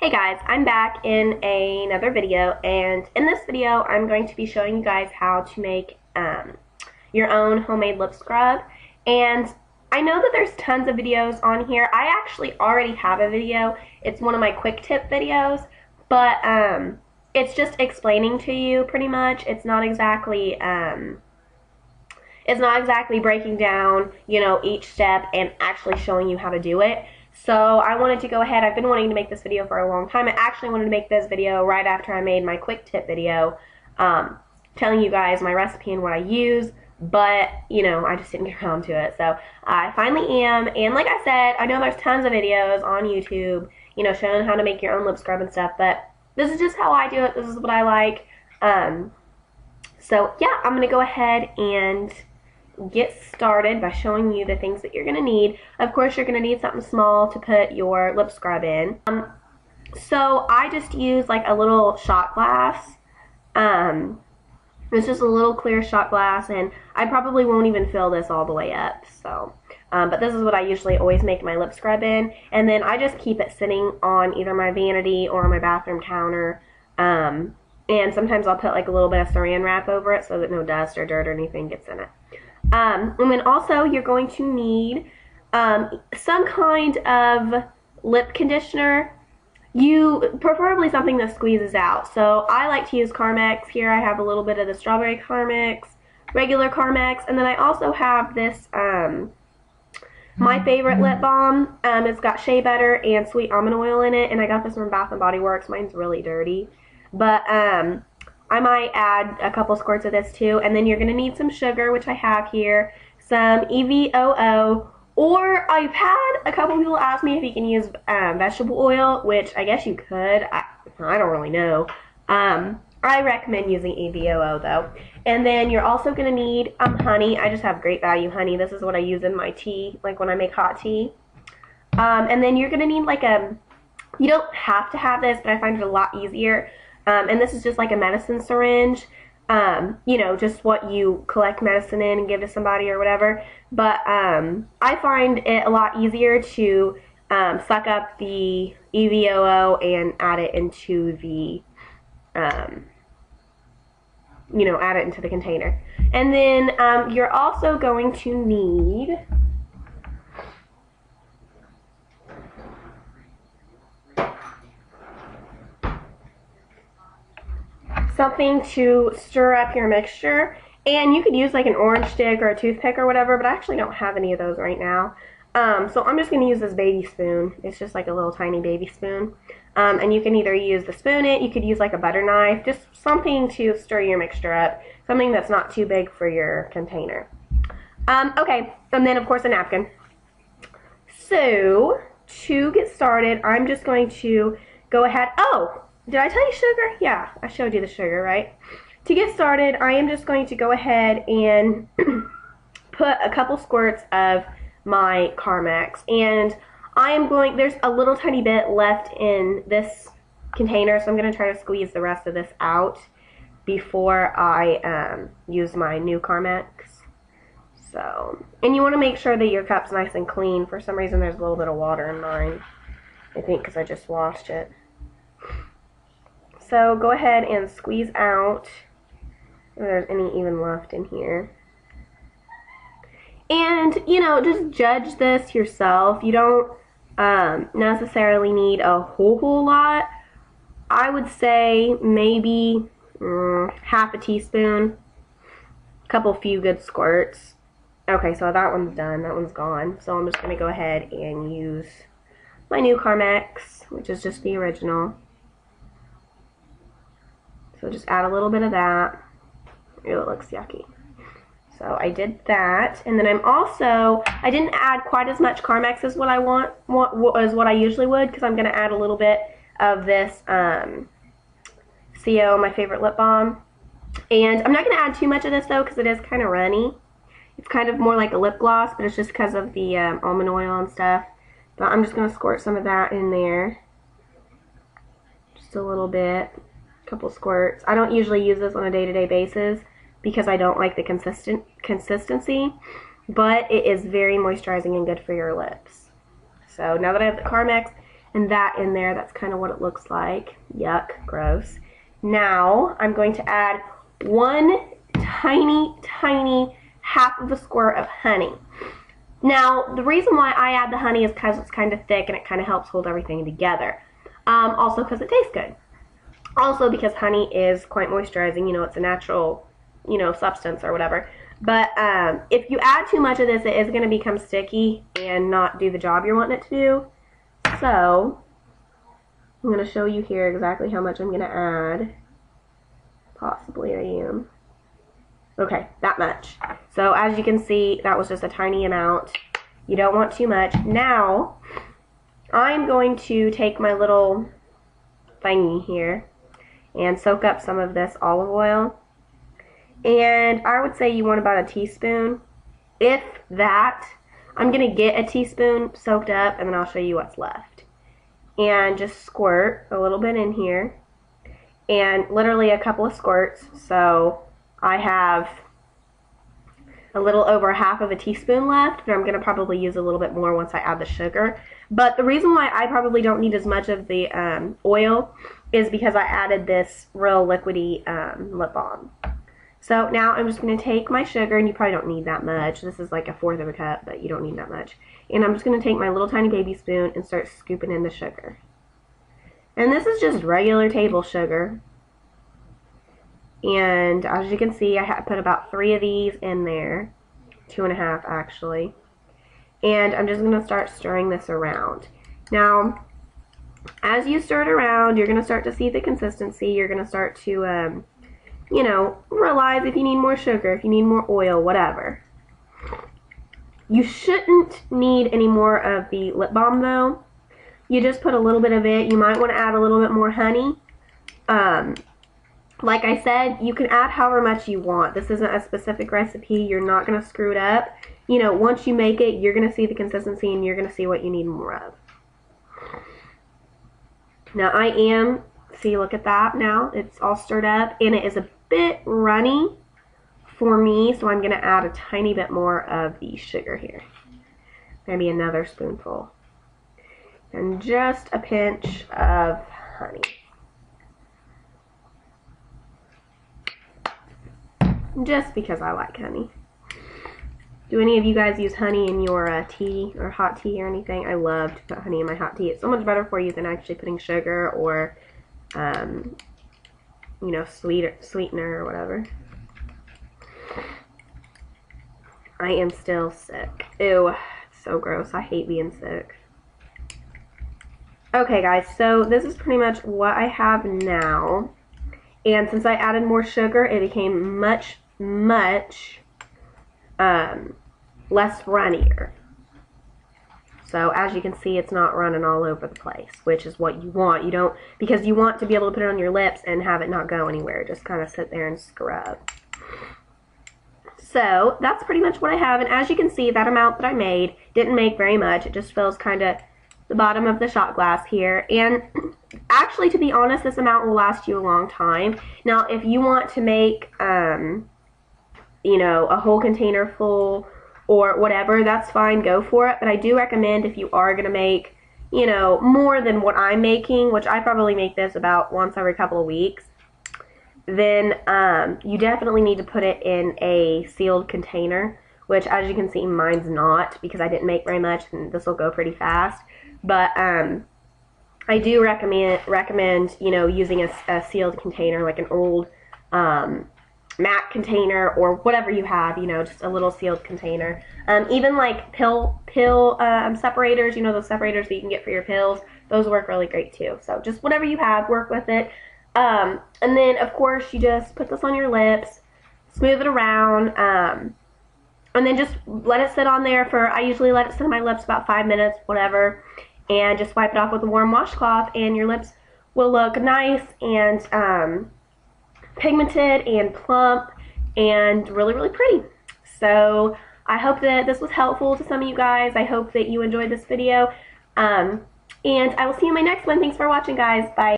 Hey guys, I'm back in another video, and in this video I'm going to be showing you guys how to make your own homemade lip scrub. And I know that there's tons of videos on here. I actually already have a video. It's one of my quick tip videos, but it's just explaining to you pretty much. It's not exactly breaking down, each step and actually showing you how to do it. So I wanted to go ahead. I've been wanting to make this video for a long time. I actually wanted to make this video right after I made my quick tip video, telling you guys my recipe and what I use, but, I just didn't get around to it. So I finally am, and like I said, I know there's tons of videos on YouTube, showing how to make your own lip scrub and stuff, but this is just how I do it. This is what I like. So yeah, I'm going to go ahead and get started by showing you the things that you're going to need. Of course, you're going to need something small to put your lip scrub in. So I just use like a little shot glass. It's just a little clear shot glass, and I probably won't even fill this all the way up. So, but this is what I usually always make my lip scrub in, and then I just keep it sitting on either my vanity or my bathroom counter. And sometimes I'll put like a little bit of saran wrap over it so that no dust or dirt or anything gets in it. And then also you're going to need some kind of lip conditioner. Preferably something that squeezes out. So I like to use Carmex. Here I have a little bit of the strawberry Carmex, regular Carmex, and then I also have this my favorite lip balm. It's got shea butter and sweet almond oil in it, and I got this from Bath and Body Works. Mine's really dirty, but I might add a couple squirts of this too, and then you're going to need some sugar, which I have here, some EVOO, or I've had a couple people ask me if you can use vegetable oil, which I guess you could. I don't really know. I recommend using EVOO though. And then you're also going to need honey. I just have Great Value honey. This is what I use in my tea, like when I make hot tea. And then you're going to need like you don't have to have this, but I find it a lot easier. And this is just like a medicine syringe, just what you collect medicine in and give to somebody or whatever. But I find it a lot easier to suck up the EVOO and add it into the, add it into the container. And then you're also going to need something to stir up your mixture, and you could use like an orange stick or a toothpick or whatever, but I actually don't have any of those right now. So I'm just going to use this baby spoon. It's just like a little tiny baby spoon, and you can either use the spoon you could use like a butter knife, just something to stir your mixture up, something that's not too big for your container. Okay, and then of course a napkin. So to get started, I'm just going to go ahead. Oh, did I tell you sugar? Yeah, I showed you the sugar, right? To get started, I am just going to go ahead and put a couple squirts of my Carmex. And there's a little tiny bit left in this container, so I'm going to try to squeeze the rest of this out before I use my new Carmex. So, and you want to make sure that your cup's nice and clean. For some reason, there's a little bit of water in mine. I think because I just washed it. So go ahead and squeeze out if there's any even left in here. And, just judge this yourself. You don't necessarily need a whole lot. I would say maybe half a teaspoon, a few good squirts. Okay, so that one's done. That one's gone. So I'm just going to go ahead and use my new Carmex, which is just the original. So just add a little bit of that. Ew, it looks yucky. So I did that, and then I didn't add quite as much Carmex as what I usually would, because I'm going to add a little bit of this CO, my favorite lip balm. And I'm not going to add too much of this though, because it is kind of runny. It's kind of more like a lip gloss, but it's just because of the almond oil and stuff. But I'm just going to squirt some of that in there. Just a little bit. Couple squirts. I don't usually use this on a day-to-day basis because I don't like the consistency, but it is very moisturizing and good for your lips. So now that I have the Carmex, and that in there. That's kind of what it looks like. Yuck, gross. Now I'm going to add one tiny, tiny half of a squirt of honey. Now, the reason why I add the honey is because it's kind of thick and it kind of helps hold everything together. Also because it tastes good. Also because honey is quite moisturizing. You know, it's a natural, you know, substance or whatever. But if you add too much of this, it is going to become sticky and not do the job you're wanting it to do. So, I'm going to show you here exactly how much I'm going to add. Possibly I am. Okay, that much. So as you can see, that was just a tiny amount. You don't want too much. Now, I'm going to take my little thingy here and soak up some of this olive oil. And I would say you want about a teaspoon. If that, I'm going to get a teaspoon soaked up and then I'll show you what's left. And just squirt a little bit in here. And literally a couple of squirts. So I have a little over half of a teaspoon left, and I'm going to probably use a little bit more once I add the sugar. But the reason why I probably don't need as much of the oil is because I added this real liquidy lip balm. So now I'm just going to take my sugar, and you probably don't need that much. This is like 1/4 of a cup, but you don't need that much. And I'm just going to take my little tiny baby spoon and start scooping in the sugar. And this is just regular table sugar. And as you can see, I put about 3 of these in there. 2.5 actually. And I'm just going to start stirring this around. Now, as you stir it around, you're going to start to see the consistency. You're going to start to, you know, realize if you need more sugar, if you need more oil, whatever. You shouldn't need any more of the lip balm though. You just put a little bit of it. You might want to add a little bit more honey. Like I said, you can add however much you want. This isn't a specific recipe. You're not going to screw it up. You know, once you make it, you're going to see the consistency and you're going to see what you need more of. Now see, look at that now. It's all stirred up and it is a bit runny for me, so I'm going to add a tiny bit more of the sugar here. Maybe another spoonful. And just a pinch of honey. Just because I like honey. Do any of you guys use honey in your tea or hot tea or anything? I love to put honey in my hot tea. It's so much better for you than actually putting sugar or, you know, sweetener or whatever. I am still sick. Ew, so gross. I hate being sick. Okay, guys, so this is pretty much what I have now. And since I added more sugar, it became much less runnier. So as you can see, it's not running all over the place, which is what you want. You don't, because you want to be able to put it on your lips and have it not go anywhere. Just kind of sit there and scrub. So that's pretty much what I have. And as you can see, that amount that I made didn't make very much. It just fills kind of the bottom of the shot glass here. And actually, to be honest, this amount will last you a long time. Now, if you want to make, you know, a whole container full or whatever, that's fine, go for it. But I do recommend if you are going to make, you know, more than what I'm making, which I probably make this about once every couple of weeks, then you definitely need to put it in a sealed container, which as you can see, mine's not, because I didn't make very much and this will go pretty fast. But I do recommend, you know, using a sealed container, like an old MAC container or whatever you have, you know, just a little sealed container. Even like pill separators, you know, those separators that you can get for your pills, those work really great too. So just whatever you have, work with it. And then, of course, you just put this on your lips, smooth it around, and then just let it sit on there for, I usually let it sit on my lips about 5 minutes, whatever, and just wipe it off with a warm washcloth, and your lips will look nice and pigmented and plump and really, really pretty. So I hope that this was helpful to some of you guys. I hope that you enjoyed this video, and I will see you in my next one. Thanks for watching, guys. Bye.